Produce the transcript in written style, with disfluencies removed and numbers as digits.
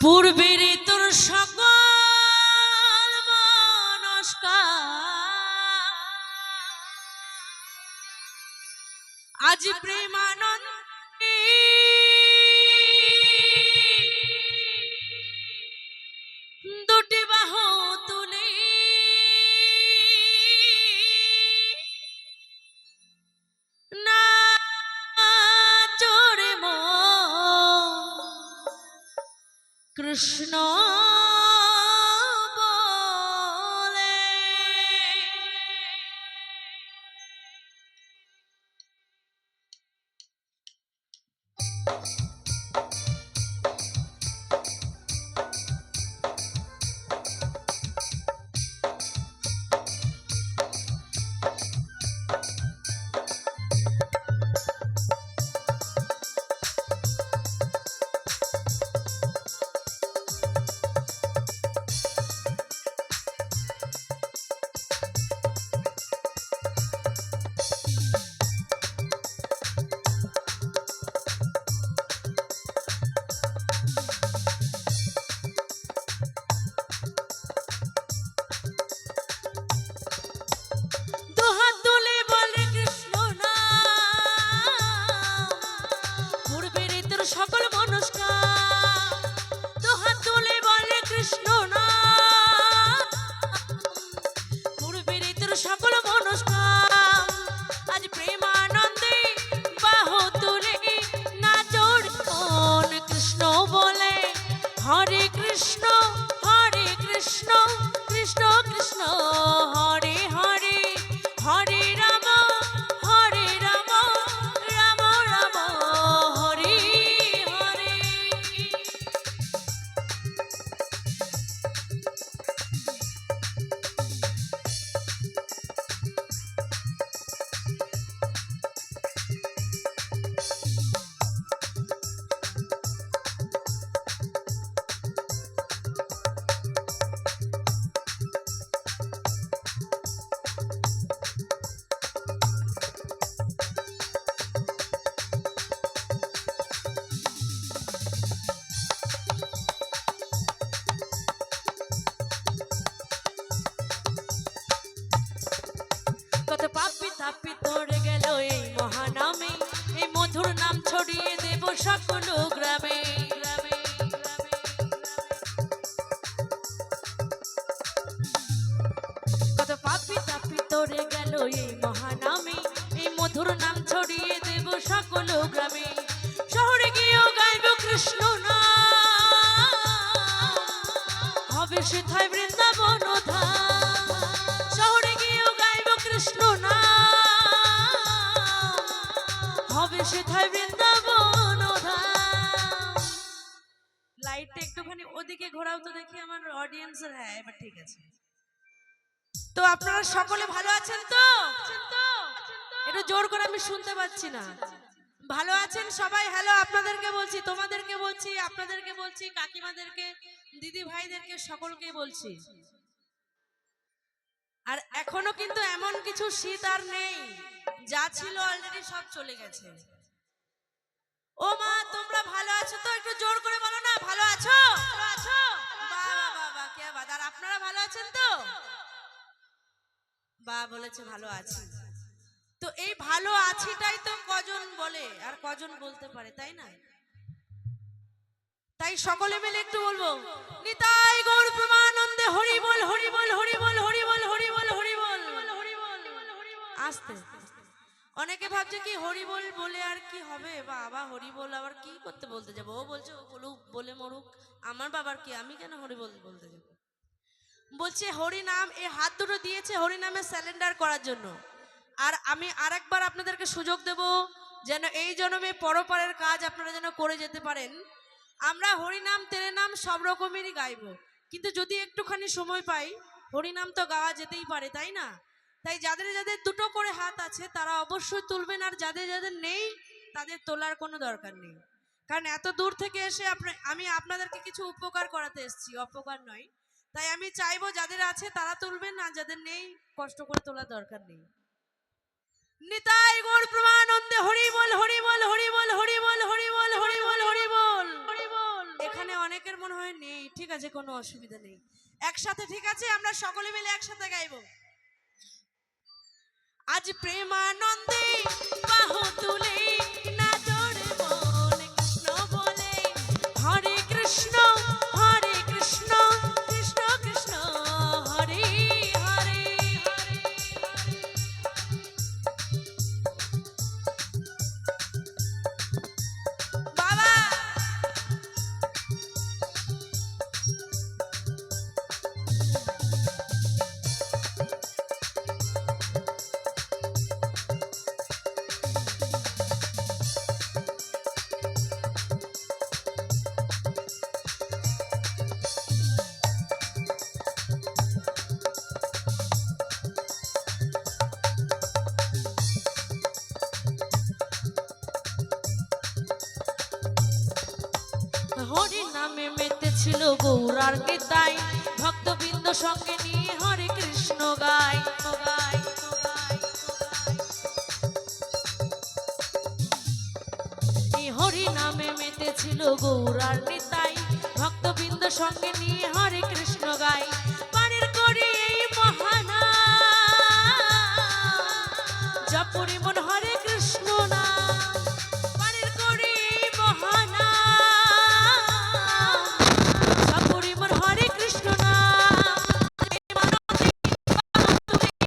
পূর্বের তোর সকল মনস্কার আজ প্রেমানন্দে দুটি বাহু তুলে না চোরে কৃষ্ণ বলে। সকল মনস্কার দুহাত তুলে বলে কৃষ্ণ নাম, পূর্বের তোর সকল মনস্কার আজ প্রেমানন্দে বাহু তুলে নাচোর মন কৃষ্ণ বলে। হরে কৃষ্ণ কৃষ্ণ কৃষ্ণ হরে হরে, হরে রাম রাম রাম হরে হরে। কত পাপি তাপি তোড়ে গেল এই মহানামে, এই মধুর নাম ছড়িয়ে দেব সকল গ্রামে গ্রামে। কত পাপি তাপি তোড়ে গেল এই মহানামে, এই মধুর নাম ছড়িয়ে দেব সকল গ্রামে। শহরে গিয়েও গাইব কৃষ্ণ নাম, হবে সেথায় বৃন্দাবন ধাম। শহরে গিয়েও গাইব কৃষ্ণ নাম, হবে সেথায় বৃন্দাবন ধাম। লাইটটা একটুখানি ওদিকে ঘোরাও তো দেখি আমার অডিয়েন্সের। হ্যাঁ এবার ঠিক আছে। তো আপনারা সকলে ভালো আছেন তো? একটু জোর করে আমি শুনতে পাচ্ছি না। ভালো আছেন সবাই? হ্যালো আপনাদেরকে বলছি, তোমাদেরকে বলছি, আপনাদেরকে বলছি, কাকিমাদেরকে, দিদি ভাইদেরকে, সকলকে বলছি। আর এখনো কিন্তু এমন কিছু শীত আর নেই, যা ছিল অলরেডি সব চলে গেছে। ও মা তোমরা ভালো আছো তো? একটু জোর করে বলো না ভালো আছো। বাবা বাবা কে বাদ। আর আপনারা ভালো আছেন তো? বা বলেছে ভালো আছি। তো এই ভালো আছিটাই তো কজন বলে আর কজন বলতে পারে, তাই না? তাই সকলে মিলে একটু বলবো, নিতাই গৌর প্রেমানন্দে হরি বল হরি বল হরি বল হরি বল হরি বল হরি বল হরি বল। আস্তে। অনেকে ভাবছে কি হরি বল বলে আর কি হবে, বাবা হরি বল আবার কি করতে বলতে যাবো। ও বলছে ও বলুক, বলে মরুক, আমার বাবার কি, আমি কেন হরি বল বলতে যাবো। বলছে হরি নাম, এই হাত দুটো দিয়েছে হরি নামে স্যালেন্ডার করার জন্য। আর আমি আরেকবার আপনাদেরকে সুযোগ দেব, যেন এই জন্মে পরপারের কাজ আপনারা যেন করে যেতে পারেন। আমরা হরিনাম তেরে নাম সব রকমেরই গাইব, কিন্তু যদি একটুখানি সময় পাই হরিনাম তো গাওয়া যেতেই পারে, তাই না? তাই যাদের যাদের দুটো করে হাত আছে তারা অবশ্যই তুলবেন, আর যাদের যাদের নেই তাদের তোলার কোনো দরকার নেই। কারণ এত দূর থেকে এসে আমি আপনাদেরকে কিছু উপকার করাতে এসেছি, অপকার নয়। তাই আমি চাইবো যাদের আছে তারা তুলবেন, আর যাদের নেই কষ্ট করে তোলার দরকার নেই। নিতাই গৌর প্রেমানন্দে হরি বল হরি বল হরি বল হরি বল হরি বল হরি বল হরি বল। এখানে অনেকের মনে হয় ঠিক আছে, কোনো অসুবিধা নেই। একসাথে, ঠিক আছে, আমরা সকলে মিলে একসাথে গাইবো। আজ প্রেমানন্দে বাহু তুলে নাচরে মন কৃষ্ণ বলে, হরে কৃষ্ণ কৃষ্ণ কৃষ্ণ হরে হরে। বাবা হরি নামে মেতেছিল গৌরার নিতাই, ভক্তবৃন্দ সঙ্গে নিয়ে হরে কৃষ্ণ গায় গায়। এই হরি নামে মেতেছিল গৌরার নিতাই, ভক্তবৃন্দ সঙ্গে নিয়ে হরে